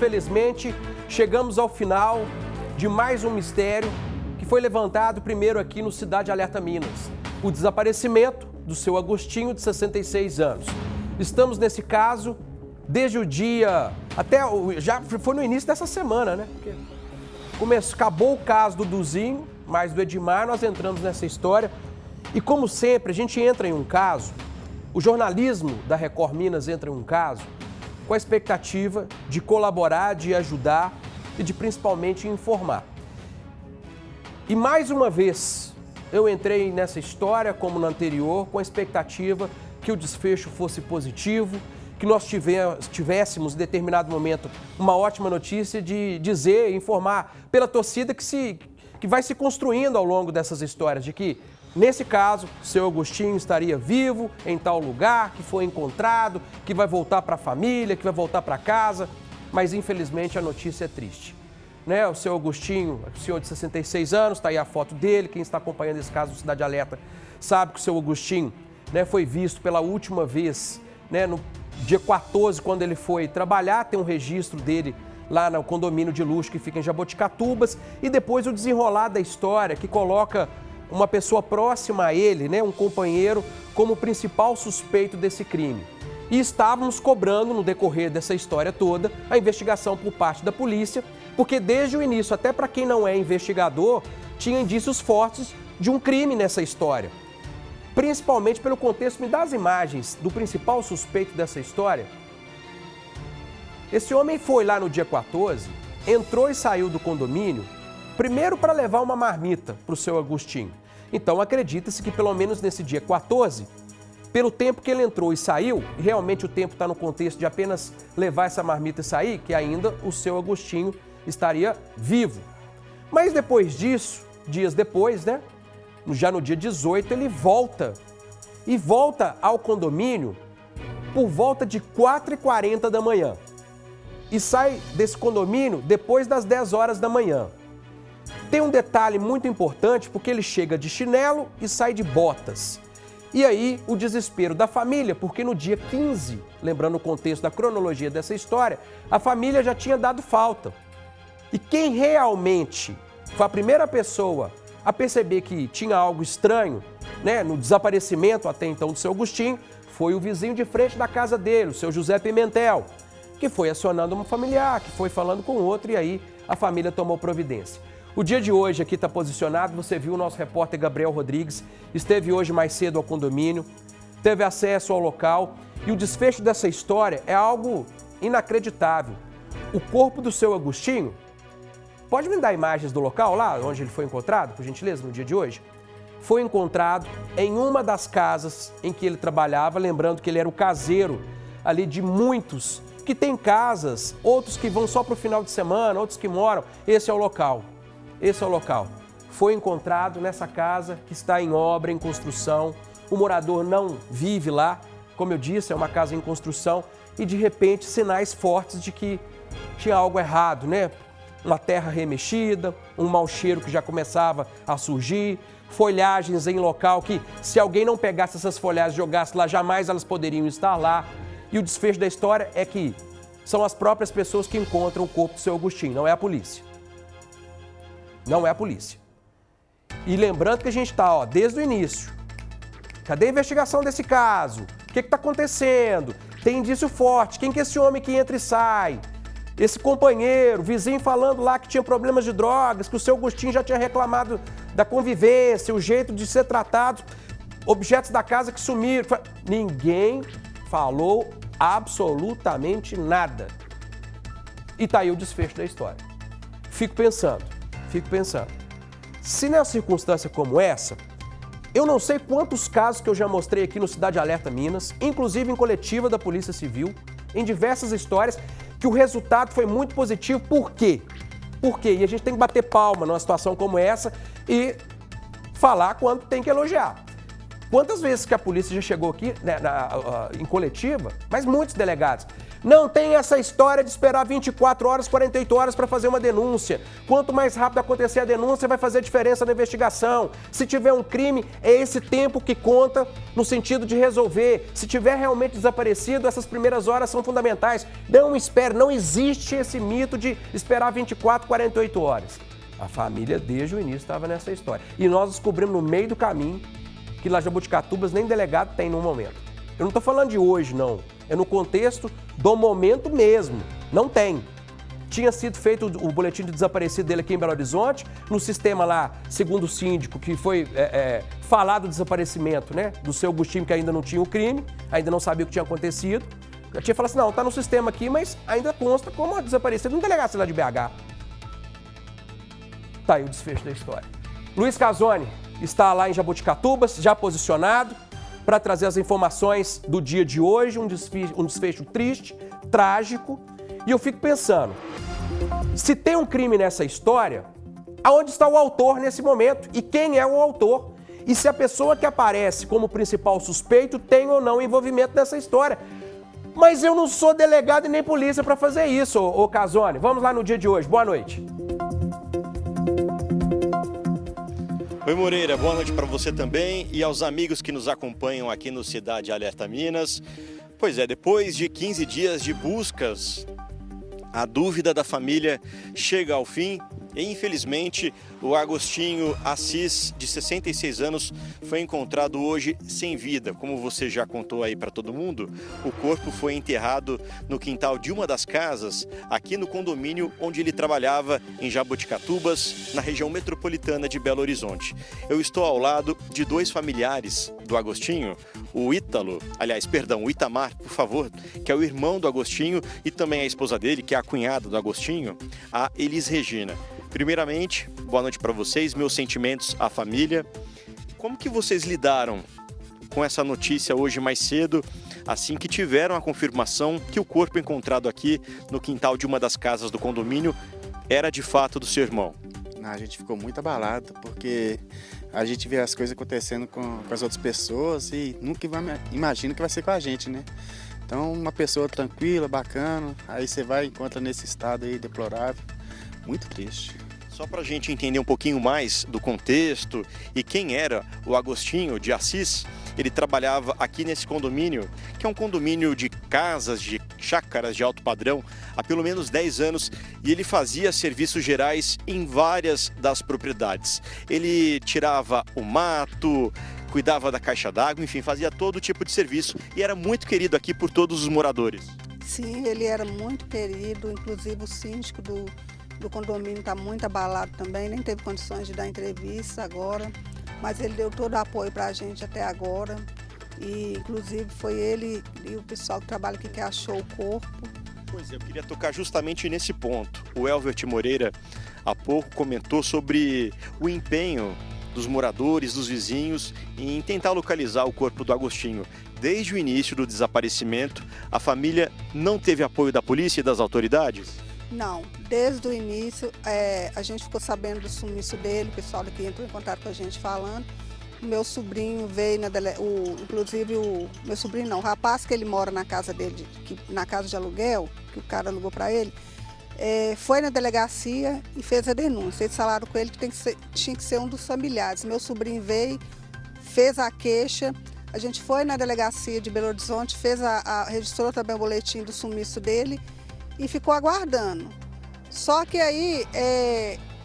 infelizmente, chegamos ao final de mais um mistério que foi levantado primeiro aqui no Cidade Alerta Minas. O desaparecimento do seu Agostinho, de 66 anos. Estamos nesse caso desde o dia... já foi no início dessa semana, né? Acabou o caso do Duzinho, mas do Edmar nós entramos nessa história. E como sempre, a gente entra em um caso, o jornalismo da Record Minas entra em um caso com a expectativa de colaborar, de ajudar e de principalmente informar. E mais uma vez, eu entrei nessa história, como na anterior, com a expectativa que o desfecho fosse positivo, que nós tivéssemos, em determinado momento, uma ótima notícia de dizer, informar pela torcida que vai se construindo ao longo dessas histórias, de que, nesse caso, o seu Agostinho estaria vivo em tal lugar, que foi encontrado, que vai voltar para a família, que vai voltar para casa, mas infelizmente a notícia é triste. Né? O seu Agostinho, o senhor de 66 anos, está aí a foto dele, quem está acompanhando esse caso do Cidade Alerta sabe que o seu Agostinho, né, foi visto pela última vez, né, no dia 14, quando ele foi trabalhar, tem um registro dele lá no condomínio de luxo que fica em Jaboticatubas, e depois o desenrolar da história que coloca uma pessoa próxima a ele, né, um companheiro, como principal suspeito desse crime. E estávamos cobrando, no decorrer dessa história toda, a investigação por parte da polícia, porque desde o início, até para quem não é investigador, tinha indícios fortes de um crime nessa história. Principalmente pelo contexto, me dá as imagens do principal suspeito dessa história. Esse homem foi lá no dia 14, entrou e saiu do condomínio, primeiro para levar uma marmita para o seu Agostinho. Então acredita-se que pelo menos nesse dia 14, pelo tempo que ele entrou e saiu, e realmente o tempo está no contexto de apenas levar essa marmita e sair, que ainda o seu Agostinho estaria vivo. Mas depois disso, dias depois, né? Já no dia 18, ele volta. E volta ao condomínio por volta de 4h40 da manhã. E sai desse condomínio depois das 10 horas da manhã. Tem um detalhe muito importante, porque ele chega de chinelo e sai de botas. E aí o desespero da família, porque no dia 15, lembrando o contexto da cronologia dessa história, a família já tinha dado falta. E quem realmente foi a primeira pessoa a perceber que tinha algo estranho, né, no desaparecimento até então do seu Agostinho, foi o vizinho de frente da casa dele, o seu José Pimentel, que foi acionando um familiar, que foi falando com outro, e aí a família tomou providência. O dia de hoje aqui está posicionado, você viu o nosso repórter Gabriel Rodrigues, esteve hoje mais cedo ao condomínio, teve acesso ao local, e o desfecho dessa história é algo inacreditável. O corpo do seu Agostinho, pode me dar imagens do local lá, onde ele foi encontrado, por gentileza, no dia de hoje? Foi encontrado em uma das casas em que ele trabalhava, lembrando que ele era o caseiro ali de muitos, que tem casas, outros que vão só para o final de semana, outros que moram. Esse é o local. Esse é o local. Foi encontrado nessa casa que está em obra, em construção. O morador não vive lá, como eu disse, é uma casa em construção, e de repente sinais fortes de que tinha algo errado, né? Uma terra remexida, um mau cheiro que já começava a surgir, folhagens em local que, se alguém não pegasse essas folhagens e jogasse lá, jamais elas poderiam estar lá. E o desfecho da história é que são as próprias pessoas que encontram o corpo do seu Agostinho, não é a polícia. Não é a polícia. E lembrando que a gente está, desde o início. Cadê a investigação desse caso? O que está acontecendo? Tem indício forte. Quem que é esse homem que entra e sai? Esse companheiro, vizinho falando lá que tinha problemas de drogas, que o seu Agostinho já tinha reclamado da convivência, o jeito de ser tratado, objetos da casa que sumiram. Ninguém falou absolutamente nada. E tá aí o desfecho da história. Fico pensando. Se nessa circunstância como essa, eu não sei quantos casos que eu já mostrei aqui no Cidade Alerta Minas, inclusive em coletiva da Polícia Civil, em diversas histórias, que o resultado foi muito positivo. Por quê? Por quê? E a gente tem que bater palma numa situação como essa e falar quando tem que elogiar. Quantas vezes que a polícia já chegou aqui, né, em coletiva, mas muitos delegados, Não tem essa história de esperar 24 horas, 48 horas para fazer uma denúncia. Quanto mais rápido acontecer a denúncia, vai fazer diferença na investigação. Se tiver um crime, é esse tempo que conta no sentido de resolver. Se tiver realmente desaparecido, essas primeiras horas são fundamentais. Não espere, não existe esse mito de esperar 24, 48 horas. A família, desde o início, estava nessa história. E nós descobrimos no meio do caminho que lá Jaboticatubas nem delegado tem no momento. Eu não estou falando de hoje, não. É no contexto do momento mesmo. Não tem. Tinha sido feito o boletim de desaparecido dele aqui em Belo Horizonte, no sistema lá, segundo o síndico, que foi falado o desaparecimento, né? Do seu Agostinho, que ainda não tinha o crime, ainda não sabia o que tinha acontecido. Eu tinha falado assim, não, tá no sistema aqui, mas ainda consta como desaparecido no delegacia lá de BH. Tá aí o desfecho da história. Luiz Casoni está lá em Jaboticatubas, já posicionado, para trazer as informações do dia de hoje, um desfecho triste, trágico. E eu fico pensando, se tem um crime nessa história, aonde está o autor nesse momento? E quem é o autor? E se a pessoa que aparece como principal suspeito tem ou não envolvimento nessa história? Mas eu não sou delegado e nem polícia para fazer isso, ô Casoni. Vamos lá no dia de hoje. Boa noite. Oi, Moreira, boa noite para você também e aos amigos que nos acompanham aqui no Cidade Alerta Minas. Pois é, depois de 15 dias de buscas, a dúvida da família chega ao fim e, infelizmente, o Agostinho Assis, de 66 anos, foi encontrado hoje sem vida. Como você já contou aí para todo mundo, o corpo foi enterrado no quintal de uma das casas, aqui no condomínio onde ele trabalhava, em Jaboticatubas, na região metropolitana de Belo Horizonte. Eu estou ao lado de dois familiares do Agostinho, o Itamar, por favor, que é o irmão do Agostinho, e também a esposa dele, que é a cunhada do Agostinho, a Elis Regina. Primeiramente, boa noite para vocês, meus sentimentos à família. Como que vocês lidaram com essa notícia hoje mais cedo, assim que tiveram a confirmação que o corpo encontrado aqui no quintal de uma das casas do condomínio era de fato do seu irmão? A gente ficou muito abalado, porque a gente vê as coisas acontecendo com as outras pessoas e nunca imagina que vai ser com a gente, né? Então, uma pessoa tranquila, bacana, aí você vai e encontra nesse estado aí deplorável, muito triste. Só para a gente entender um pouquinho mais do contexto e quem era o Agostinho de Assis, ele trabalhava aqui nesse condomínio, que é um condomínio de casas, de chácaras de alto padrão, há pelo menos 10 anos, e ele fazia serviços gerais em várias das propriedades. Ele tirava o mato, cuidava da caixa d'água, enfim, fazia todo tipo de serviço e era muito querido aqui por todos os moradores. Sim, ele era muito querido, inclusive o síndico do condomínio está muito abalado também, nem teve condições de dar entrevista agora, mas ele deu todo o apoio para a gente até agora, e inclusive foi ele e o pessoal que trabalha aqui que achou o corpo. Pois é, eu queria tocar justamente nesse ponto. O Elvert Moreira há pouco comentou sobre o empenho dos moradores, dos vizinhos, em tentar localizar o corpo do Agostinho. Desde o início do desaparecimento, a família não teve apoio da polícia e das autoridades? Não, desde o início a gente ficou sabendo do sumiço dele, o pessoal daqui entrou em contato com a gente falando. O meu sobrinho veio, o rapaz que ele mora na casa dele, na casa de aluguel, que o cara alugou para ele, foi na delegacia e fez a denúncia. Eles falaram com ele que tinha que ser um dos familiares. Meu sobrinho veio, fez a queixa, a gente foi na delegacia de Belo Horizonte, registrou também o boletim do sumiço dele, e ficou aguardando. Só que aí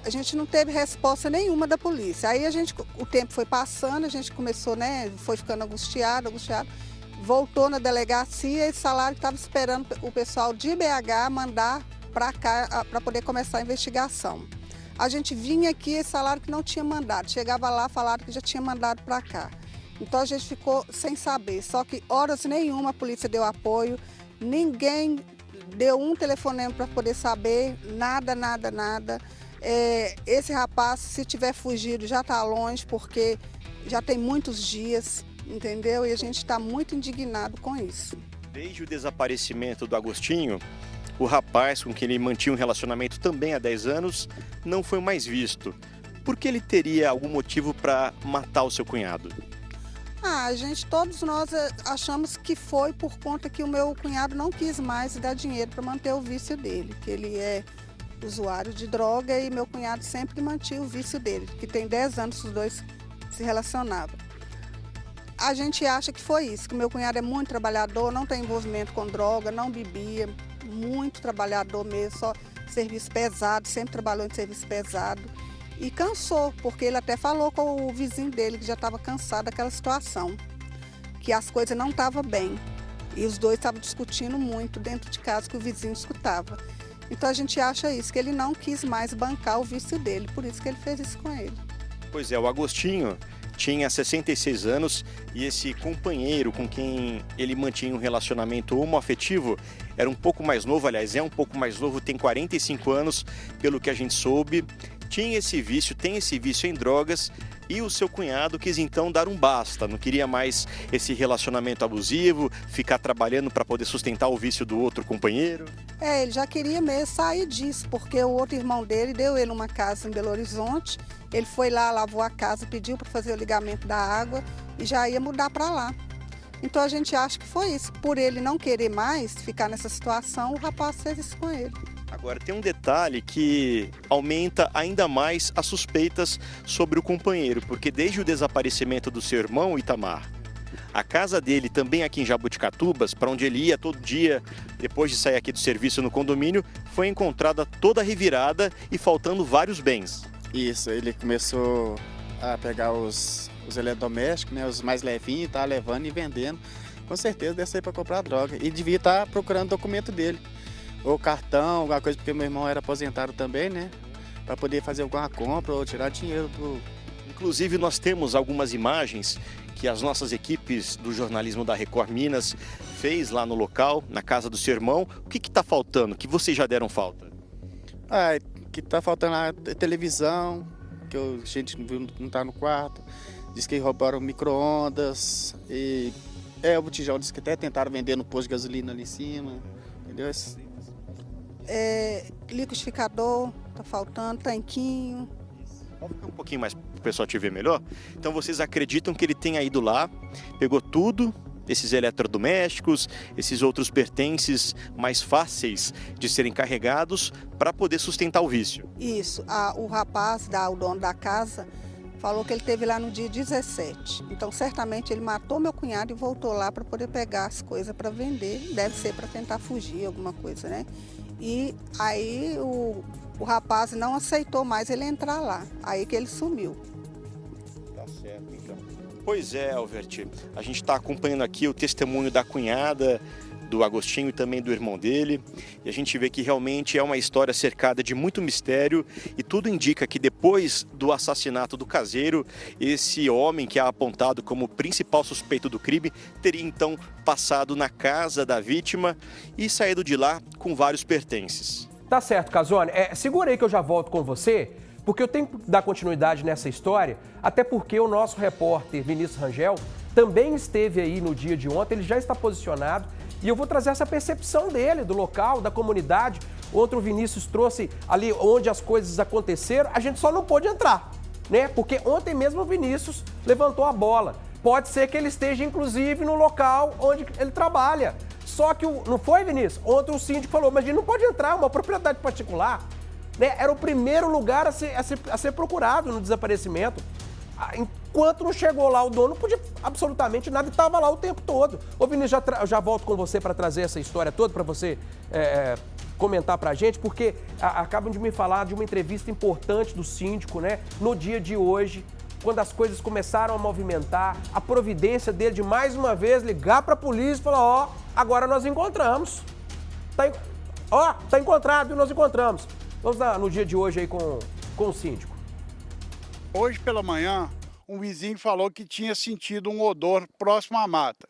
a gente não teve resposta nenhuma da polícia. Aí o tempo foi passando, a gente começou, foi ficando angustiado, voltou na delegacia e falaram que estava esperando o pessoal de BH mandar para cá para poder começar a investigação. A gente vinha aqui e falaram que não tinha mandado. Chegava lá, falaram que já tinha mandado para cá. Então a gente ficou sem saber. Só que horas nenhuma a polícia deu apoio, ninguém deu um telefonema para poder saber, nada. Esse rapaz, se tiver fugido, já está longe, porque já tem muitos dias, entendeu? E a gente está muito indignado com isso. Desde o desaparecimento do Agostinho, o rapaz com quem ele mantinha um relacionamento também há 10 anos não foi mais visto. Por que ele teria algum motivo para matar o seu cunhado? Todos nós achamos que foi por conta que o meu cunhado não quis mais dar dinheiro para manter o vício dele, que ele é usuário de droga e meu cunhado sempre mantinha o vício dele, que tem 10 anos que os dois se relacionavam. A gente acha que foi isso, que meu cunhado é muito trabalhador, não tem envolvimento com droga, não bebia, muito trabalhador mesmo, só serviço pesado, sempre trabalhou em serviço pesado. E cansou, porque ele até falou com o vizinho dele que já estava cansado daquela situação, que as coisas não estavam bem. E os dois estavam discutindo muito dentro de casa, que o vizinho escutava. Então a gente acha isso, que ele não quis mais bancar o vício dele, por isso que ele fez isso com ele. Pois é, o Agostinho tinha 66 anos e esse companheiro com quem ele mantinha um relacionamento homoafetivo era um pouco mais novo, aliás, é um pouco mais novo, tem 45 anos, pelo que a gente soube. Tem esse vício em drogas e o seu cunhado quis então dar um basta, não queria mais esse relacionamento abusivo, ficar trabalhando para poder sustentar o vício do outro companheiro. Ele já queria mesmo sair disso, porque o outro irmão dele deu ele uma casa em Belo Horizonte, ele foi lá, lavou a casa, pediu para fazer o ligamento da água e já ia mudar para lá. Então a gente acha que foi isso, por ele não querer mais ficar nessa situação, o rapaz fez isso com ele. Agora, tem um detalhe que aumenta ainda mais as suspeitas sobre o companheiro, porque desde o desaparecimento do seu irmão, Itamar, a casa dele, também aqui em Jabuticatubas, para onde ele ia todo dia, depois de sair aqui do serviço no condomínio, foi encontrada toda revirada e faltando vários bens. Isso, ele começou a pegar os eletrodomésticos, né, os mais levinhos, tá levando e vendendo. Com certeza deve ser para comprar droga. E devia estar procurando documento dele. Ou cartão, alguma coisa, porque meu irmão era aposentado também, né? Para poder fazer alguma compra ou tirar dinheiro do... Inclusive, nós temos algumas imagens que as nossas equipes do jornalismo da Record Minas fez lá no local, na casa do seu irmão. O que está faltando? Que vocês já deram falta? Que tá faltando a televisão, que a gente não tá no quarto. Diz que roubaram micro-ondas e... o botijão disse que até tentaram vender no posto de gasolina ali em cima, entendeu? Liquidificador, tá faltando, tanquinho. Vamos ficar um pouquinho mais para o pessoal te ver melhor. Então vocês acreditam que ele tenha ido lá, pegou tudo, esses eletrodomésticos, esses outros pertences mais fáceis de serem carregados para poder sustentar o vício? Isso, o rapaz, o dono da casa, falou que ele esteve lá no dia 17. Então, certamente, ele matou meu cunhado e voltou lá para poder pegar as coisas para vender. Deve ser para tentar fugir, alguma coisa, né? E aí o rapaz não aceitou mais ele entrar lá. Aí que ele sumiu. Tá certo, então. Pois é, Alvert. A gente está acompanhando aqui o testemunho da cunhada do Agostinho e também do irmão dele. E a gente vê que realmente é uma história cercada de muito mistério e tudo indica que depois do assassinato do caseiro, esse homem que é apontado como principal suspeito do crime teria então passado na casa da vítima e saído de lá com vários pertences. Tá certo, Casone. Segura aí que eu já volto com você, porque eu tenho que dar continuidade nessa história, até porque o nosso repórter Vinícius Rangel também esteve aí no dia de ontem, ele já está posicionado. E eu vou trazer essa percepção dele, do local, da comunidade. Outro Vinícius trouxe ali onde as coisas aconteceram, a gente só não pôde entrar, né? Porque ontem mesmo o Vinícius levantou a bola. Pode ser que ele esteja, inclusive, no local onde ele trabalha. Só que, não foi, Vinícius? Ontem o síndico falou, mas a gente não pode entrar, uma propriedade particular. Né? Era o primeiro lugar a ser procurado no desaparecimento. Enquanto não chegou lá o dono, não podia absolutamente nada e estava lá o tempo todo. Ô Vinícius, já volto com você para trazer essa história toda, para você comentar para a gente, porque acabam de me falar de uma entrevista importante do síndico, né? No dia de hoje, quando as coisas começaram a movimentar, a providência dele de mais uma vez ligar para a polícia e falar, agora nós encontramos. Tá encontrado e nós encontramos. Vamos lá no dia de hoje aí com o síndico. Hoje pela manhã, um vizinho falou que tinha sentido um odor próximo à mata.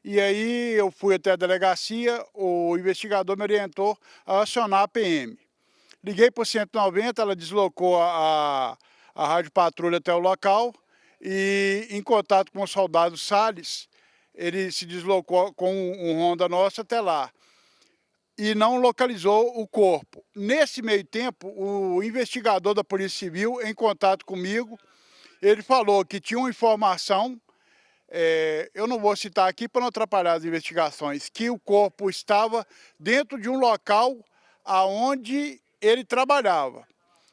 E aí eu fui até a delegacia, o investigador me orientou a acionar a PM. Liguei para o 190, ela deslocou a rádio patrulha até o local e em contato com o soldado Salles, ele se deslocou com um Honda nosso até lá e não localizou o corpo. Nesse meio tempo, o investigador da Polícia Civil, em contato comigo, ele falou que tinha uma informação eu não vou citar aqui para não atrapalhar as investigações, que o corpo estava dentro de um local aonde ele trabalhava.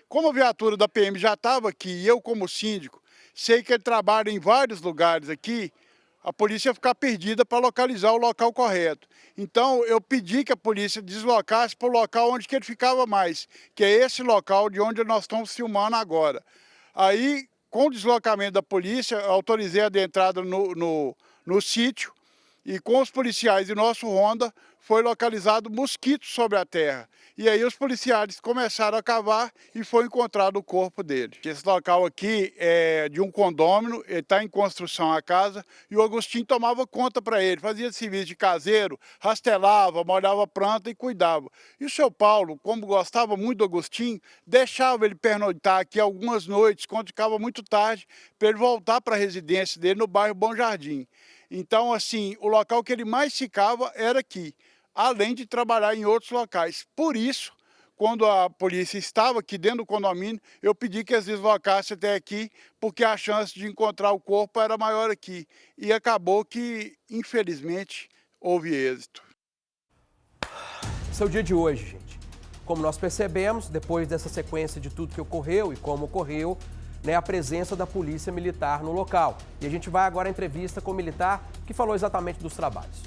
Como a viatura da PM já estava aqui, e eu como síndico, sei que ele trabalha em vários lugares aqui, a polícia ia ficar perdida para localizar o local correto. Então, eu pedi que a polícia deslocasse para o local onde que ele ficava mais, que é esse local de onde nós estamos filmando agora. Aí, com o deslocamento da polícia, eu autorizei a adentrada no sítio e com os policiais e nosso Honda foi localizado mosquitos sobre a terra. E aí os policiais começaram a cavar e foi encontrado o corpo dele. Esse local aqui é de um condômino, ele está em construção a casa, e o Agostinho tomava conta para ele, fazia serviço de caseiro, rastelava, molhava a planta e cuidava. E o seu Paulo, como gostava muito do Agostinho, deixava ele pernoitar aqui algumas noites, quando ficava muito tarde, para ele voltar para a residência dele no bairro Bom Jardim. Então, assim, o local que ele mais ficava era aqui, além de trabalhar em outros locais. Por isso, quando a polícia estava aqui dentro do condomínio, eu pedi que eles deslocassem até aqui, porque a chance de encontrar o corpo era maior aqui. E acabou que, infelizmente, houve êxito. Esse é o dia de hoje, gente. Como nós percebemos, depois dessa sequência de tudo que ocorreu e como ocorreu, né, a presença da polícia militar no local. E a gente vai agora à entrevista com o militar que falou exatamente dos trabalhos.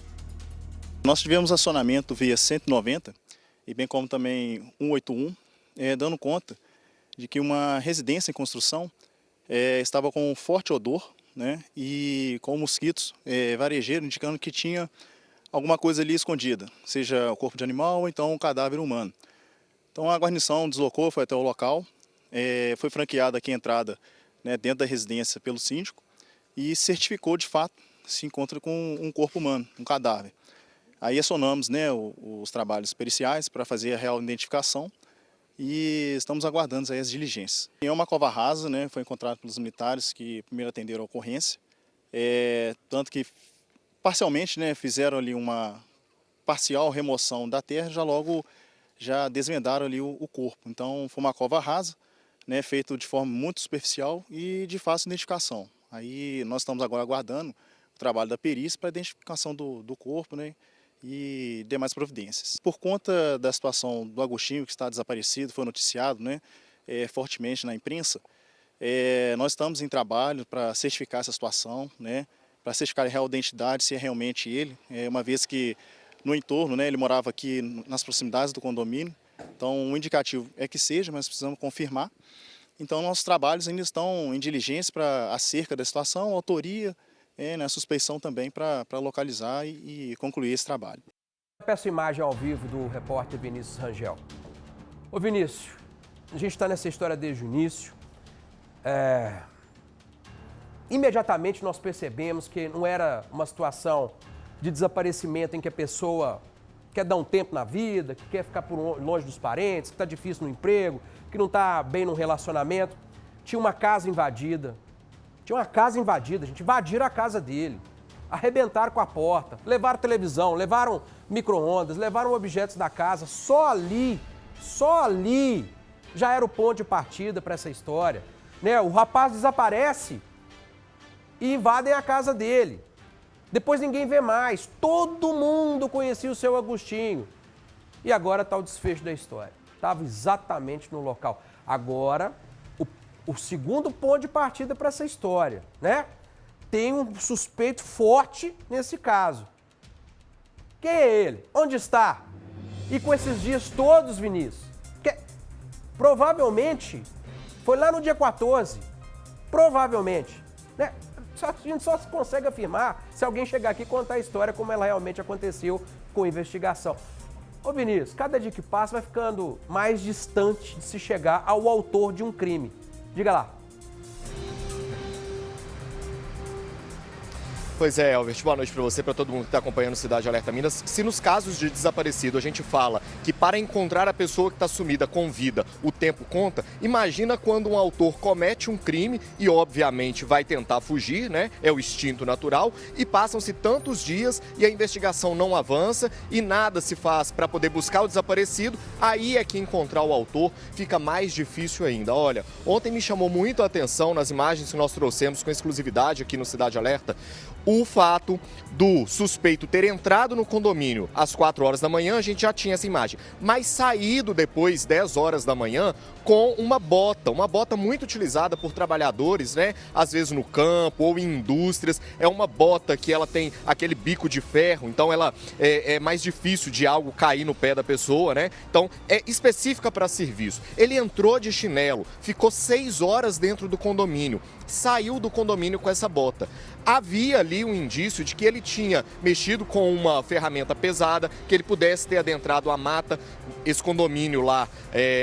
Nós tivemos acionamento via 190 e bem como também 181, dando conta de que uma residência em construção estava com um forte odor, né, e com mosquitos varejeiros, indicando que tinha alguma coisa ali escondida, seja o corpo de animal ou então um cadáver humano. Então a guarnição deslocou, foi até o local, foi franqueada aqui a entrada, né, dentro da residência pelo síndico e certificou de fato se encontra com um corpo humano, um cadáver. Aí acionamos, né, os trabalhos periciais para fazer a real identificação e estamos aguardando aí as diligências. É uma cova rasa, né, foi encontrado pelos militares que primeiro atenderam a ocorrência, tanto que parcialmente, né, fizeram ali uma parcial remoção da terra, já desvendaram ali o corpo. Então foi uma cova rasa, né, feito de forma muito superficial e de fácil identificação. Aí nós estamos agora aguardando o trabalho da perícia para a identificação do corpo, né, e demais providências. Por conta da situação do Agostinho, que está desaparecido, foi noticiado, né, fortemente na imprensa, nós estamos em trabalho para certificar essa situação, né, para certificar a real identidade, se é realmente ele, uma vez que no entorno, né, ele morava aqui nas proximidades do condomínio, então o indicativo é que seja, mas precisamos confirmar. Então nossos trabalhos ainda estão em diligência para acerca da situação, autoria, na suspeição também para localizar e concluir esse trabalho. Peço imagem ao vivo do repórter Vinícius Rangel. Ô Vinícius, a gente está nessa história desde o início. Imediatamente nós percebemos que não era uma situação de desaparecimento em que a pessoa quer dar um tempo na vida, que quer ficar longe dos parentes, que está difícil no emprego, que não está bem no relacionamento. Tinha uma casa invadida. Gente, invadiram a casa dele, arrebentaram com a porta, levaram televisão, levaram micro-ondas, levaram objetos da casa. Só ali já era o ponto de partida para essa história, né? O rapaz desaparece e invadem a casa dele. Depois ninguém vê mais. Todo mundo conhecia o seu Agostinho. E agora está o desfecho da história. Estava exatamente no local. Agora, o segundo ponto de partida para essa história, né? Tem um suspeito forte nesse caso. Quem é ele? Onde está? E com esses dias todos, Vinícius, provavelmente foi lá no dia 14. Provavelmente, né? A gente só consegue afirmar se alguém chegar aqui e contar a história como ela realmente aconteceu com a investigação. Ô Vinícius, cada dia que passa vai ficando mais distante de se chegar ao autor de um crime. Diga lá. Pois é, Elbert, boa noite para você, para todo mundo que está acompanhando Cidade Alerta Minas. Se nos casos de desaparecido a gente fala que para encontrar a pessoa que está sumida com vida o tempo conta, imagina quando um autor comete um crime e obviamente vai tentar fugir, né? É o instinto natural, e passam-se tantos dias e a investigação não avança e nada se faz para poder buscar o desaparecido, aí é que encontrar o autor fica mais difícil ainda. Olha, ontem me chamou muito a atenção nas imagens que nós trouxemos com exclusividade aqui no Cidade Alerta, O fato do suspeito ter entrado no condomínio às 4 horas da manhã, a gente já tinha essa imagem, mas saído depois, 10 horas da manhã, com uma bota muito utilizada por trabalhadores, né? Às vezes no campo ou em indústrias. É uma bota que ela tem aquele bico de ferro, então ela é mais difícil de algo cair no pé da pessoa, né? Então é específica para serviço. Ele entrou de chinelo, ficou 6 horas dentro do condomínio, saiu do condomínio com essa bota. Havia ali um indício de que ele tinha mexido com uma ferramenta pesada, que ele pudesse ter adentrado a mata. Esse condomínio lá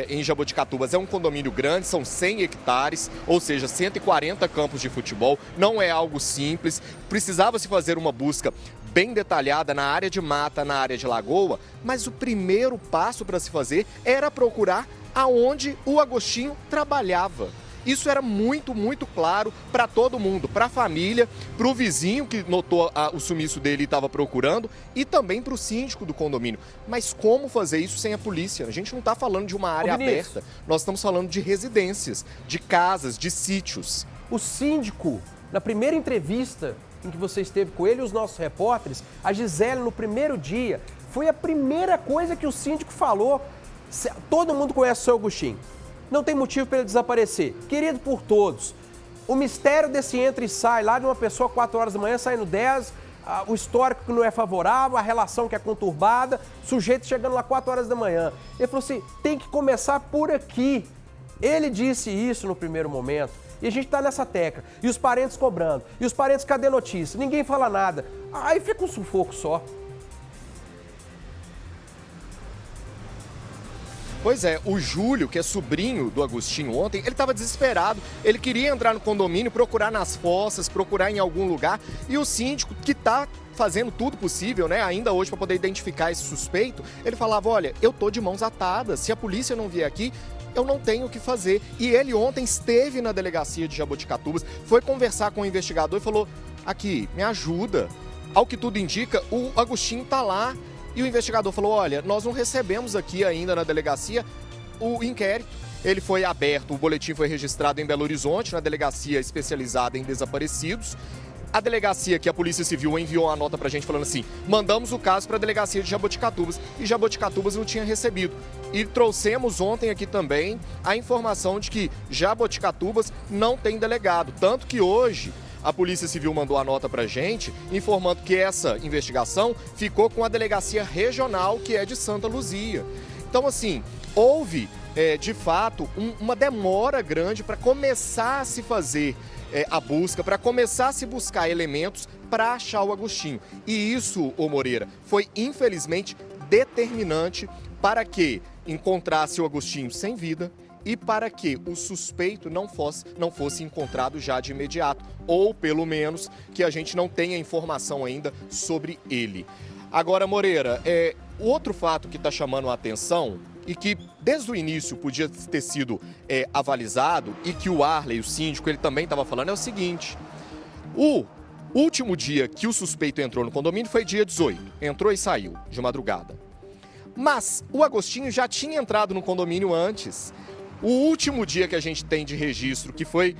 em Jaboticatubas é um condomínio grande, são 100 hectares, ou seja, 140 campos de futebol. Não é algo simples, precisava se fazer uma busca bem detalhada na área de mata, na área de lagoa, mas o primeiro passo para se fazer era procurar aonde o Agostinho trabalhava. Isso era muito, muito claro para todo mundo, para a família, para o vizinho que notou o sumiço dele e estava procurando e também para o síndico do condomínio. Mas como fazer isso sem a polícia? A gente não está falando de uma área aberta, nós estamos falando de residências, de casas, de sítios. O síndico, na primeira entrevista em que você esteve com ele e os nossos repórteres, a Gisele, no primeiro dia, foi a primeira coisa que o síndico falou. Todo mundo conhece o seu Agostinho. Não tem motivo para ele desaparecer. Querido por todos. O mistério desse entra e sai lá de uma pessoa 4 horas da manhã, saindo 10, o histórico que não é favorável, a relação que é conturbada, sujeito chegando lá 4 horas da manhã. Ele falou assim, tem que começar por aqui. Ele disse isso no primeiro momento. E a gente está nessa tecla. E os parentes cobrando. E os parentes, cadê notícia? Ninguém fala nada. Aí fica um sufoco só. Pois é, o Júlio, que é sobrinho do Agostinho ontem, ele estava desesperado, ele queria entrar no condomínio, procurar nas fossas, procurar em algum lugar, e o síndico, que está fazendo tudo possível, né, ainda hoje para poder identificar esse suspeito, ele falava, olha, eu tô de mãos atadas, se a polícia não vier aqui, eu não tenho o que fazer. E ele ontem esteve na delegacia de Jaboticatubas, foi conversar com o investigador e falou, aqui, me ajuda. Ao que tudo indica, o Agostinho está lá. E o investigador falou, olha, nós não recebemos aqui ainda na delegacia o inquérito. Ele foi aberto, o boletim foi registrado em Belo Horizonte, na delegacia especializada em desaparecidos. A delegacia que a Polícia Civil enviou a nota pra gente falando assim, mandamos o caso para a delegacia de Jaboticatubas e Jaboticatubas não tinha recebido. E trouxemos ontem aqui também a informação de que Jaboticatubas não tem delegado, tanto que hoje a Polícia Civil mandou a nota pra gente, informando que essa investigação ficou com a Delegacia Regional, que é de Santa Luzia. Então, assim, houve, de fato, uma demora grande para começar a se fazer a busca, para começar a se buscar elementos para achar o Agostinho. E isso, ô Moreira, foi, infelizmente, determinante para que encontrasse o Agostinho sem vida, e para que o suspeito não fosse encontrado já de imediato, ou pelo menos que a gente não tenha informação ainda sobre ele. Agora, Moreira, outro fato que está chamando a atenção e que desde o início podia ter sido avalizado e que o Arley, o síndico, ele também estava falando é o seguinte, o último dia que o suspeito entrou no condomínio foi dia 18, entrou e saiu de madrugada. Mas o Agostinho já tinha entrado no condomínio antes. O último dia que a gente tem de registro, que foi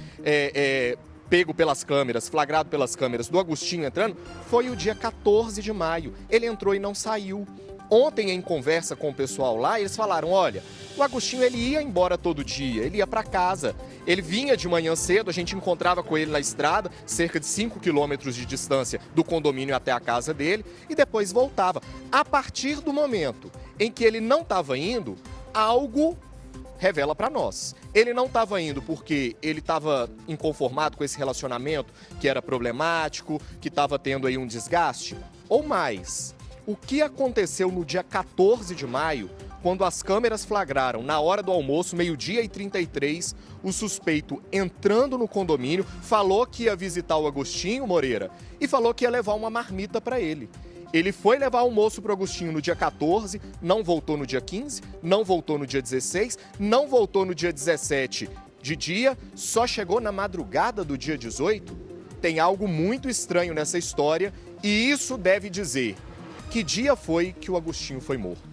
pego pelas câmeras, flagrado pelas câmeras do Agostinho entrando, foi o dia 14 de maio. Ele entrou e não saiu. Ontem, em conversa com o pessoal lá, eles falaram, olha, o Agostinho ele ia embora todo dia, ele ia para casa. Ele vinha de manhã cedo, a gente encontrava com ele na estrada, cerca de 5 quilômetros de distância do condomínio até a casa dele, e depois voltava. A partir do momento em que ele não estava indo, algo revela para nós. Ele não estava indo porque ele estava inconformado com esse relacionamento que era problemático, que estava tendo aí um desgaste, ou mais. O que aconteceu no dia 14 de maio, quando as câmeras flagraram, na hora do almoço, 12h33, o suspeito entrando no condomínio, falou que ia visitar o Agostinho, Moreira, e falou que ia levar uma marmita para ele. Ele foi levar almoço para o Agostinho no dia 14, não voltou no dia 15, não voltou no dia 16, não voltou no dia 17 de dia, só chegou na madrugada do dia 18. Tem algo muito estranho nessa história e isso deve dizer que dia foi que o Agostinho foi morto.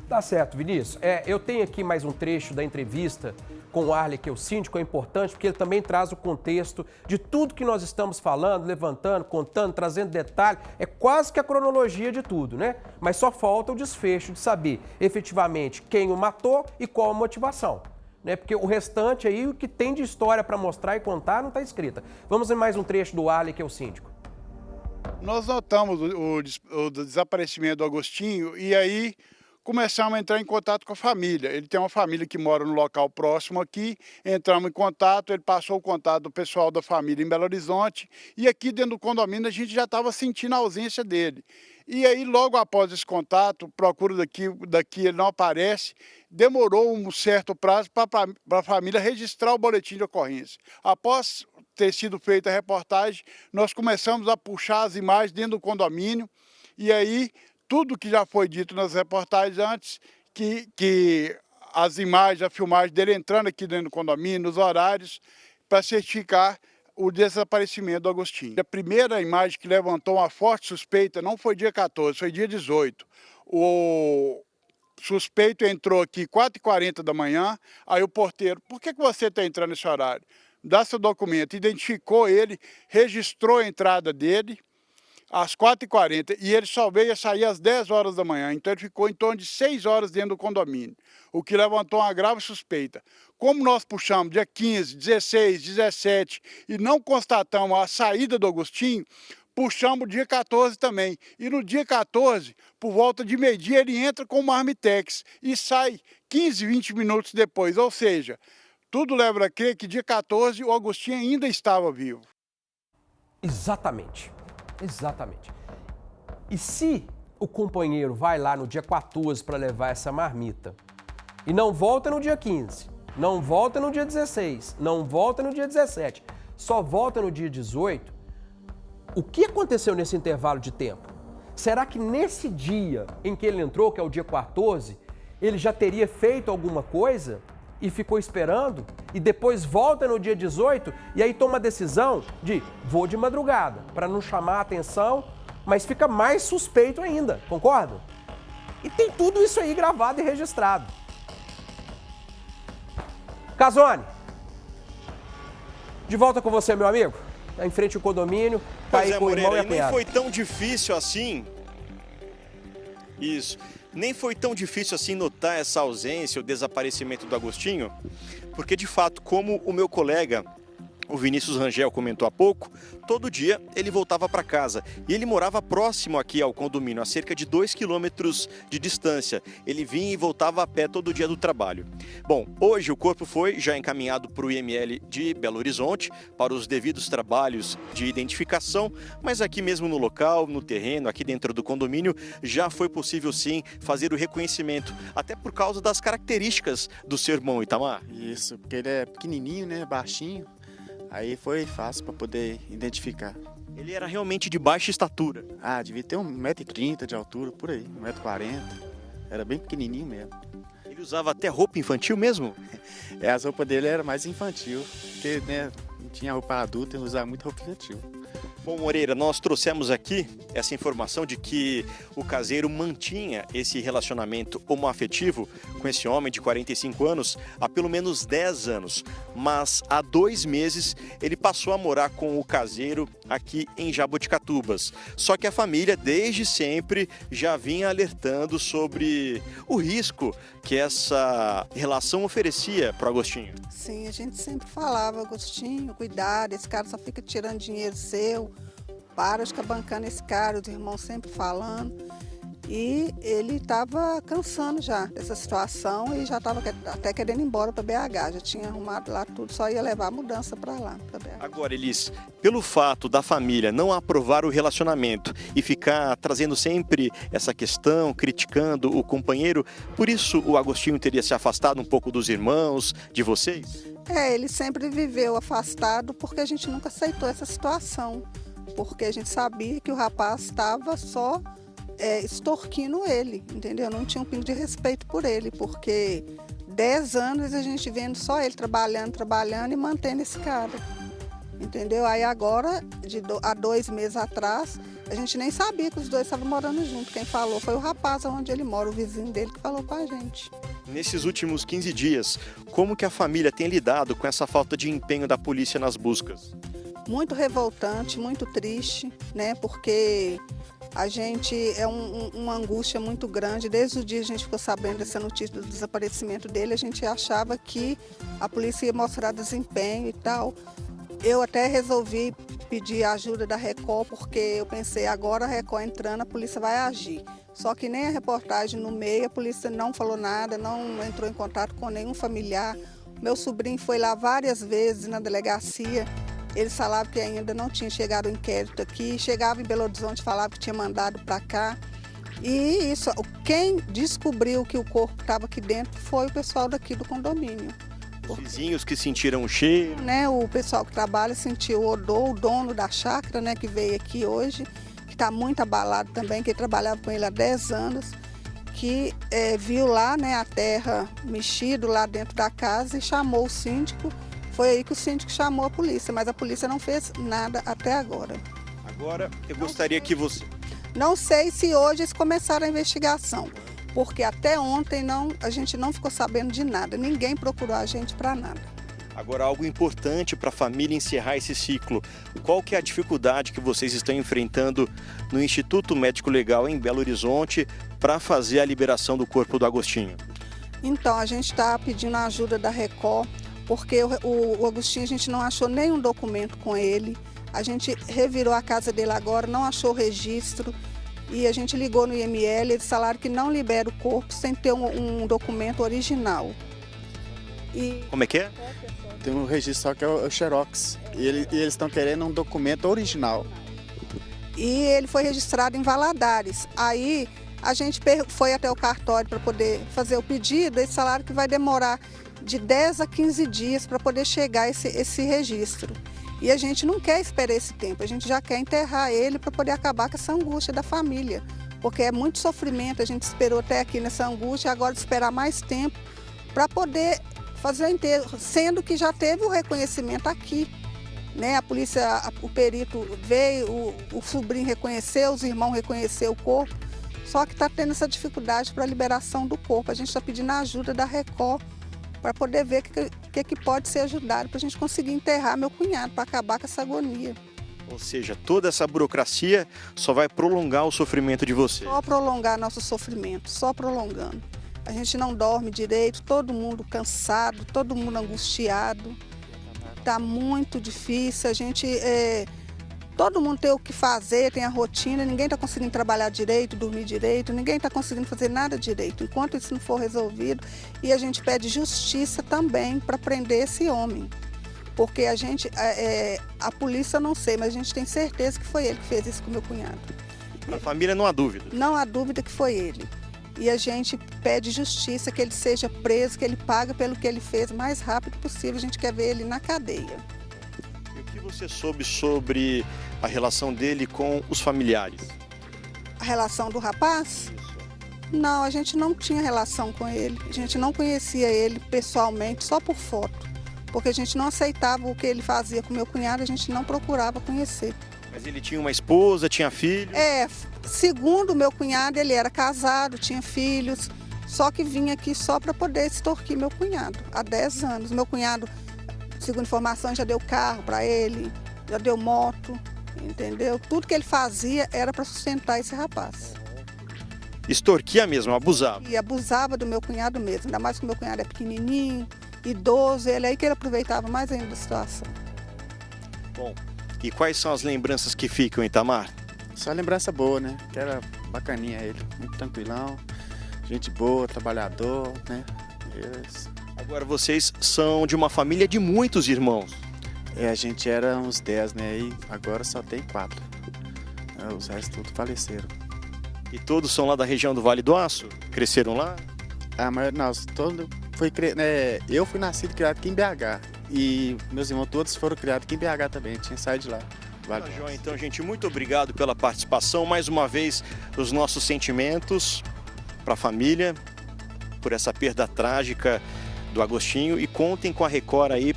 Tá certo, Vinícius. Eu tenho aqui mais um trecho da entrevista com o Arley, que é o síndico, é importante porque ele também traz o contexto de tudo que nós estamos falando, levantando, contando, trazendo detalhe. É quase que a cronologia de tudo, né? Mas só falta o desfecho de saber efetivamente quem o matou e qual a motivação. Né? Porque o restante aí, o que tem de história para mostrar e contar, não está escrita. Vamos em mais um trecho do Arley, que é o síndico. Nós notamos o desaparecimento do Agostinho e aí começamos a entrar em contato com a família. Ele tem uma família que mora no local próximo aqui, entramos em contato, ele passou o contato do pessoal da família em Belo Horizonte e aqui dentro do condomínio a gente já estava sentindo a ausência dele. E aí logo após esse contato, procura daqui ele não aparece, demorou um certo prazo para a família registrar o boletim de ocorrência. Após ter sido feita a reportagem, nós começamos a puxar as imagens dentro do condomínio e aí tudo que já foi dito nas reportagens antes, que as imagens, a filmagem dele entrando aqui dentro do condomínio, os horários, para certificar o desaparecimento do Agostinho. A primeira imagem que levantou uma forte suspeita não foi dia 14, foi dia 18. O suspeito entrou aqui 4h40 da manhã, aí o porteiro, por que você está entrando nesse horário? Dá seu documento, identificou ele, registrou a entrada dele às 4h40 e ele só veio a sair às 10 horas da manhã, então ele ficou em torno de 6 horas dentro do condomínio, o que levantou uma grave suspeita. Como nós puxamos dia 15, 16, 17 e não constatamos a saída do Agostinho, puxamos dia 14 também. E no dia 14, por volta de meio-dia, ele entra com uma Armitex e sai 15, 20 minutos depois. Ou seja, tudo leva a crer que dia 14 o Agostinho ainda estava vivo. Exatamente, exatamente. E se o companheiro vai lá no dia 14 para levar essa marmita e não volta no dia 15, não volta no dia 16, não volta no dia 17, só volta no dia 18, o que aconteceu nesse intervalo de tempo? Será que nesse dia em que ele entrou, que é o dia 14, ele já teria feito alguma coisa e ficou esperando e depois volta no dia 18 e aí toma a decisão de vou de madrugada para não chamar a atenção, mas fica mais suspeito ainda, concorda? E tem tudo isso aí gravado e registrado. Casone, de volta com você, meu amigo. Tá em frente ao condomínio, tá aí com o irmão e a cunhada. Nem foi tão difícil assim. Isso. Nem foi tão difícil assim notar essa ausência, o desaparecimento do Agostinho, porque de fato, como o meu colega, o Vinícius Rangel, comentou há pouco, todo dia ele voltava para casa e ele morava próximo aqui ao condomínio, a cerca de 2 quilômetros de distância. Ele vinha e voltava a pé todo dia do trabalho. Bom, hoje o corpo foi já encaminhado para o IML de Belo Horizonte para os devidos trabalhos de identificação, mas aqui mesmo no local, no terreno, aqui dentro do condomínio, já foi possível sim fazer o reconhecimento, até por causa das características do seu irmão, Itamar. Isso, porque ele é pequenininho, né, baixinho. Aí foi fácil para poder identificar. Ele era realmente de baixa estatura. Ah, devia ter 1,30 m de altura, por aí, 1,40 m. Era bem pequenininho mesmo. Ele usava até roupa infantil mesmo? As roupas dele eram mais infantil, porque né, não tinha roupa adulta, ele usava muito roupa infantil. Bom, Moreira, nós trouxemos aqui essa informação de que o caseiro mantinha esse relacionamento homoafetivo com esse homem de 45 anos há pelo menos 10 anos. Mas há 2 meses ele passou a morar com o caseiro aqui em Jaboticatubas. Só que a família desde sempre já vinha alertando sobre o risco que essa relação oferecia para o Agostinho. Sim, a gente sempre falava, Agostinho, cuidado, esse cara só fica tirando dinheiro seu, para de ficar bancando esse cara, os irmãos sempre falando. E ele estava cansando já dessa situação e já estava até querendo ir embora para BH. Já tinha arrumado lá tudo, só ia levar a mudança para lá, para BH. Agora, Elis, pelo fato da família não aprovar o relacionamento e ficar trazendo sempre essa questão, criticando o companheiro, por isso o Agostinho teria se afastado um pouco dos irmãos, de vocês? Ele sempre viveu afastado porque a gente nunca aceitou essa situação. Porque a gente sabia que o rapaz estava só extorquindo ele, entendeu? Não tinha um pingo de respeito por ele, porque 10 anos a gente vendo só ele trabalhando e mantendo esse cara, entendeu? Aí agora, há 2 meses atrás, a gente nem sabia que os dois estavam morando juntos. Quem falou foi o rapaz onde ele mora, o vizinho dele que falou com a gente. Nesses últimos 15 dias, como que a família tem lidado com essa falta de empenho da polícia nas buscas? Muito revoltante, muito triste, né? Porque a gente uma angústia muito grande. Desde o dia que a gente ficou sabendo dessa notícia do desaparecimento dele, a gente achava que a polícia ia mostrar desempenho e tal. Eu até resolvi pedir a ajuda da Record, porque eu pensei, agora a Record entrando, a polícia vai agir. Só que nem a reportagem no meio, a polícia não falou nada, não entrou em contato com nenhum familiar. Meu sobrinho foi lá várias vezes na delegacia, eles falavam que ainda não tinha chegado o inquérito aqui, chegava em Belo Horizonte, falava que tinha mandado para cá. E isso, quem descobriu que o corpo estava aqui dentro foi o pessoal daqui do condomínio. Os vizinhos que sentiram o cheiro? Né, o pessoal que trabalha sentiu o odor, o dono da chácara, né, que veio aqui hoje, que está muito abalado também, que ele trabalhava com ele há 10 anos, que viu lá, né, a terra mexida lá dentro da casa e chamou o síndico. Foi aí que o síndico chamou a polícia, mas a polícia não fez nada até agora. Agora, eu gostaria que você... Não sei se hoje eles começaram a investigação, porque até ontem a gente não ficou sabendo de nada, ninguém procurou a gente para nada. Agora, algo importante para a família encerrar esse ciclo. Qual que é a dificuldade que vocês estão enfrentando no Instituto Médico Legal em Belo Horizonte para fazer a liberação do corpo do Agostinho? Então, a gente está pedindo a ajuda da Record, porque o Agostinho, a gente não achou nenhum documento com ele. A gente revirou a casa dele agora, não achou registro. E a gente ligou no IML, eles falaram que não libera o corpo sem ter um documento original. Como é que é? Tem um registro só que é o Xerox. E eles estão querendo um documento original. E ele foi registrado em Valadares. Aí a gente foi até o cartório para poder fazer o pedido. Eles falaram que vai demorar de 10 a 15 dias para poder chegar esse registro. E a gente não quer esperar esse tempo, a gente já quer enterrar ele para poder acabar com essa angústia da família. Porque é muito sofrimento, a gente esperou até aqui nessa angústia, agora esperar mais tempo para poder fazer o enterro, sendo que já teve o reconhecimento aqui. Né? A polícia, o perito veio, o sobrinho reconheceu, os irmãos reconheceram o corpo, só que está tendo essa dificuldade para a liberação do corpo. A gente está pedindo a ajuda da Record para poder ver o que pode ser ajudado para a gente conseguir enterrar meu cunhado, para acabar com essa agonia. Ou seja, toda essa burocracia só vai prolongar o sofrimento de você. Só prolongar nosso sofrimento, só prolongando. A gente não dorme direito, todo mundo cansado, todo mundo angustiado. Está muito difícil, todo mundo tem o que fazer, tem a rotina, ninguém está conseguindo trabalhar direito, dormir direito, ninguém está conseguindo fazer nada direito, enquanto isso não for resolvido. E a gente pede justiça também para prender esse homem. Porque a polícia eu não sei, mas a gente tem certeza que foi ele que fez isso com meu cunhado. Na família não há dúvida? Não há dúvida que foi ele. E a gente pede justiça, que ele seja preso, que ele pague pelo que ele fez o mais rápido possível. A gente quer ver ele na cadeia. E o que você soube sobre a relação dele com os familiares? A relação do rapaz? Não, a gente não tinha relação com ele. A gente não conhecia ele pessoalmente, só por foto. Porque a gente não aceitava o que ele fazia com meu cunhado, a gente não procurava conhecer. Mas ele tinha uma esposa, tinha filho? Segundo meu cunhado, ele era casado, tinha filhos, só que vinha aqui só para poder extorquir meu cunhado, há 10 anos. Meu cunhado, segundo informação, já deu carro para ele, já deu moto, entendeu? Tudo que ele fazia era para sustentar esse rapaz. Extorquia mesmo, abusava? E abusava do meu cunhado mesmo, ainda mais que o meu cunhado é pequenininho, idoso, ele aí que ele aproveitava mais ainda da situação. Bom, e quais são as lembranças que ficam, Itamar? Só lembrança boa, né? Que era bacaninha ele, muito tranquilão, gente boa, trabalhador, né? Agora vocês são de uma família de muitos irmãos. A gente era uns 10, né? E agora só tem 4. Os restos todos faleceram. E todos são lá da região do Vale do Aço? Cresceram lá? Mas nós todos eu fui nascido e criado aqui em BH. E meus irmãos todos foram criados aqui em BH também, tinha saído de lá. Tá, João, então, gente, muito obrigado pela participação. Mais uma vez, os nossos sentimentos para a família, por essa perda trágica do Agostinho. E contem com a Record aí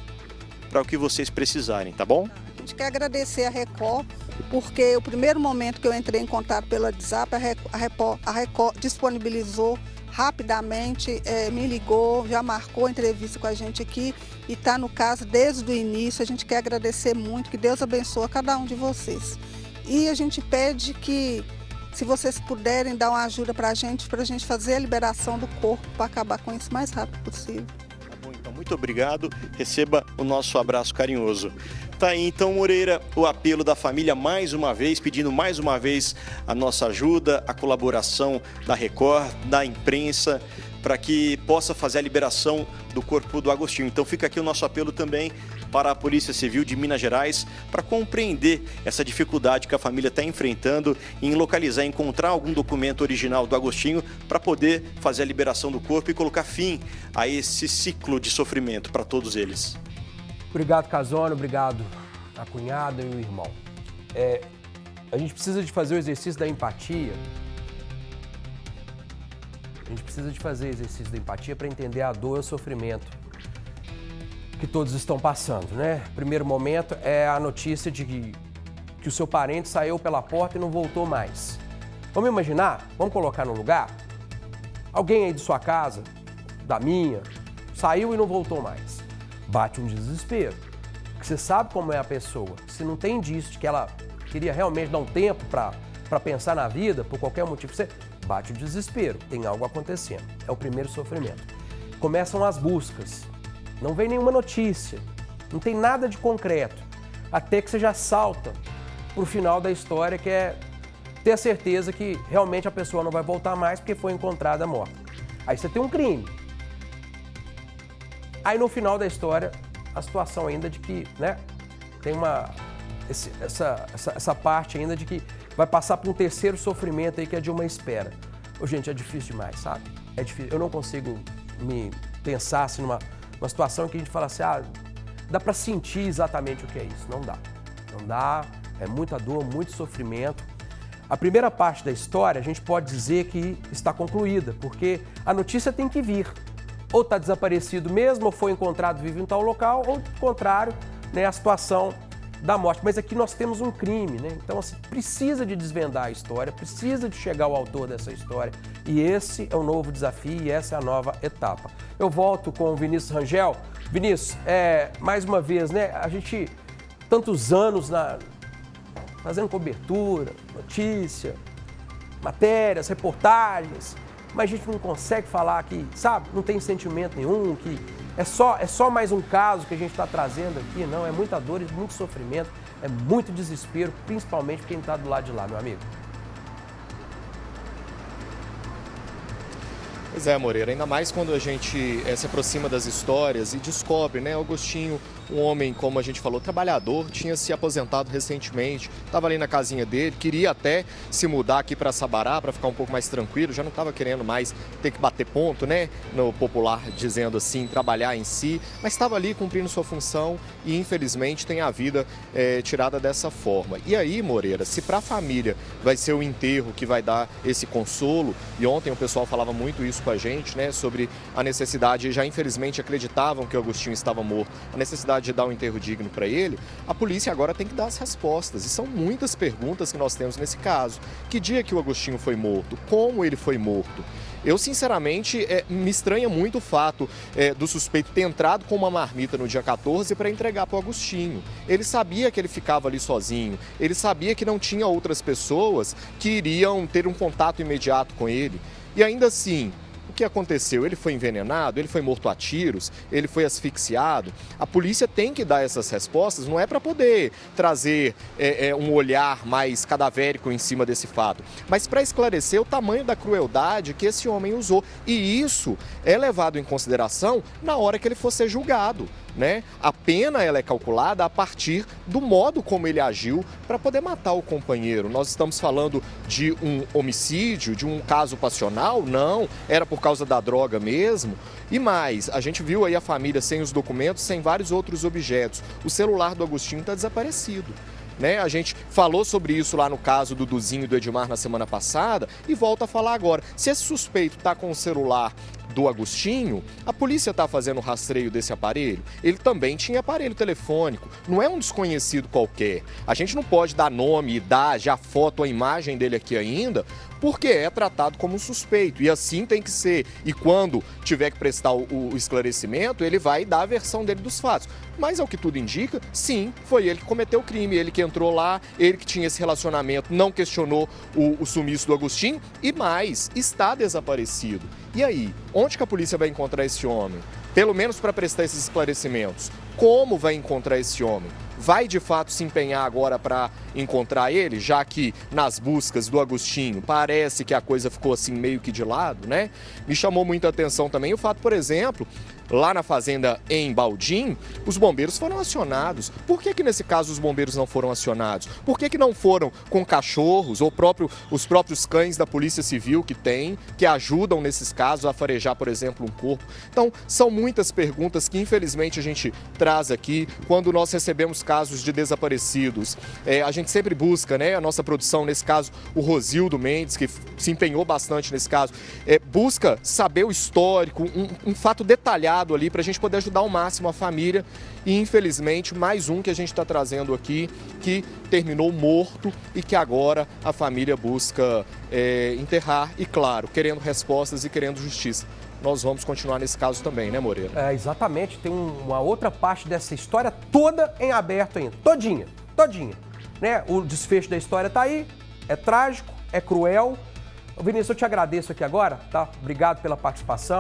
para o que vocês precisarem, tá bom? A gente quer agradecer a Record, porque o primeiro momento que eu entrei em contato pelo WhatsApp, a Record disponibilizou rapidamente me ligou, já marcou a entrevista com a gente aqui e está no caso desde o início. A gente quer agradecer muito, que Deus abençoe cada um de vocês. E a gente pede que, se vocês puderem dar uma ajuda para a gente fazer a liberação do corpo, para acabar com isso o mais rápido possível. Tá bom, então, muito obrigado. Receba o nosso abraço carinhoso. Tá aí, então, Moreira, o apelo da família mais uma vez, pedindo mais uma vez a nossa ajuda, a colaboração da Record, da imprensa, para que possa fazer a liberação do corpo do Agostinho. Então fica aqui o nosso apelo também para a Polícia Civil de Minas Gerais, para compreender essa dificuldade que a família está enfrentando em localizar, encontrar algum documento original do Agostinho para poder fazer a liberação do corpo e colocar fim a esse ciclo de sofrimento para todos eles. Obrigado, Casone, obrigado a cunhada e o irmão. A gente precisa de fazer o exercício da empatia. A gente precisa de fazer exercício da empatia para entender a dor e o sofrimento que todos estão passando, né? Primeiro momento é a notícia de que o seu parente saiu pela porta e não voltou mais. Vamos imaginar? Vamos colocar no lugar? Alguém aí de sua casa, da minha, saiu e não voltou mais. Bate um desespero. Porque você sabe como é a pessoa. Se não tem indício de que ela queria realmente dar um tempo para pensar na vida, por qualquer motivo, você bate o desespero. Tem algo acontecendo. É o primeiro sofrimento. Começam as buscas. Não vem nenhuma notícia. Não tem nada de concreto. Até que você já salta pro final da história, que é ter a certeza que realmente a pessoa não vai voltar mais porque foi encontrada morta. Aí você tem um crime. Aí no final da história, a situação ainda de que, né, tem essa parte ainda de que vai passar por um terceiro sofrimento aí, que é de uma espera. Ô, gente, é difícil demais, sabe? É difícil. Eu não consigo me pensar assim, numa situação em que a gente fala assim, dá para sentir exatamente o que é isso. Não dá. Não dá, é muita dor, muito sofrimento. A primeira parte da história a gente pode dizer que está concluída, porque a notícia tem que vir. Ou está desaparecido mesmo, ou foi encontrado vivo em tal local, ou, do contrário, né, a situação da morte. Mas aqui nós temos um crime, né? Então, assim, precisa de desvendar a história, precisa de chegar ao autor dessa história. E esse é o novo desafio e essa é a nova etapa. Eu volto com o Vinícius Rangel. Vinícius, mais uma vez, né? A gente, tantos anos fazendo cobertura, notícia, matérias, reportagens, mas a gente não consegue falar que, sabe, não tem sentimento nenhum, que é só mais um caso que a gente está trazendo aqui. Não, é muita dor, muito sofrimento, é muito desespero, principalmente quem está do lado de lá, meu amigo. Pois é, Moreira, ainda mais quando a gente se aproxima das histórias e descobre, né, Agostinho, um homem, como a gente falou, trabalhador, tinha se aposentado recentemente, estava ali na casinha dele, queria até se mudar aqui para Sabará para ficar um pouco mais tranquilo, já não estava querendo mais ter que bater ponto, né, no popular dizendo assim, trabalhar em si, mas estava ali cumprindo sua função e infelizmente tem a vida tirada dessa forma. E aí, Moreira, se para a família vai ser o enterro que vai dar esse consolo, e ontem o pessoal falava muito isso com a gente, né, sobre a necessidade, já infelizmente acreditavam que o Agostinho estava morto, a necessidade de dar um enterro digno para ele, a polícia agora tem que dar as respostas. E são muitas perguntas que nós temos nesse caso. Que dia que o Agostinho foi morto? Como ele foi morto? Eu, sinceramente, me estranha muito o fato do suspeito ter entrado com uma marmita no dia 14 para entregar para o Agostinho. Ele sabia que ele ficava ali sozinho, ele sabia que não tinha outras pessoas que iriam ter um contato imediato com ele. E ainda assim, o que aconteceu? Ele foi envenenado? Ele foi morto a tiros? Ele foi asfixiado? A polícia tem que dar essas respostas, não é para poder trazer um olhar mais cadavérico em cima desse fato, mas para esclarecer o tamanho da crueldade que esse homem usou. E isso é levado em consideração na hora que ele for ser julgado, né? A pena ela é calculada a partir do modo como ele agiu para poder matar o companheiro. Nós estamos falando de um homicídio, de um caso passional? Não, era por causa da droga mesmo. E mais, a gente viu aí a família sem os documentos, sem vários outros objetos. O celular do Agostinho está desaparecido, né? A gente falou sobre isso lá no caso do Duzinho e do Edmar na semana passada e volta a falar agora. Se esse suspeito está com o celular do Agostinho, a polícia está fazendo o rastreio desse aparelho. Ele também tinha aparelho telefônico, não é um desconhecido qualquer. A gente não pode dar nome, idade, a foto, a imagem dele aqui ainda, porque é tratado como um suspeito, e assim tem que ser. E quando tiver que prestar o esclarecimento, ele vai dar a versão dele dos fatos. Mas, ao que tudo indica, sim, foi ele que cometeu o crime, ele que entrou lá, ele que tinha esse relacionamento, não questionou o sumiço do Agostinho, e mais, está desaparecido. E aí, onde que a polícia vai encontrar esse homem? Pelo menos para prestar esses esclarecimentos. Como vai encontrar esse homem? Vai de fato se empenhar agora para encontrar ele, já que nas buscas do Agostinho parece que a coisa ficou assim meio que de lado, né? Me chamou muita atenção também o fato, por exemplo, lá na fazenda em Baldim, os bombeiros foram acionados. Por que nesse caso os bombeiros não foram acionados? Por que não foram com cachorros ou os próprios cães da Polícia Civil que ajudam nesses casos a farejar, por exemplo, um corpo? Então, são muitas perguntas que infelizmente a gente traz aqui quando nós recebemos casos de desaparecidos. A gente sempre busca, né, a nossa produção, nesse caso, o Rosildo Mendes, que se empenhou bastante nesse caso, busca saber o histórico, um fato detalhado ali para a gente poder ajudar ao máximo a família. E infelizmente mais um que a gente está trazendo aqui que terminou morto e que agora a família busca enterrar e, claro, querendo respostas e querendo justiça. Nós vamos continuar nesse caso também, né, Moreira? Exatamente, tem uma outra parte dessa história toda em aberto ainda, todinha, né? O desfecho da história tá aí, é trágico, é cruel. Vinícius, eu te agradeço aqui agora, tá? Obrigado pela participação.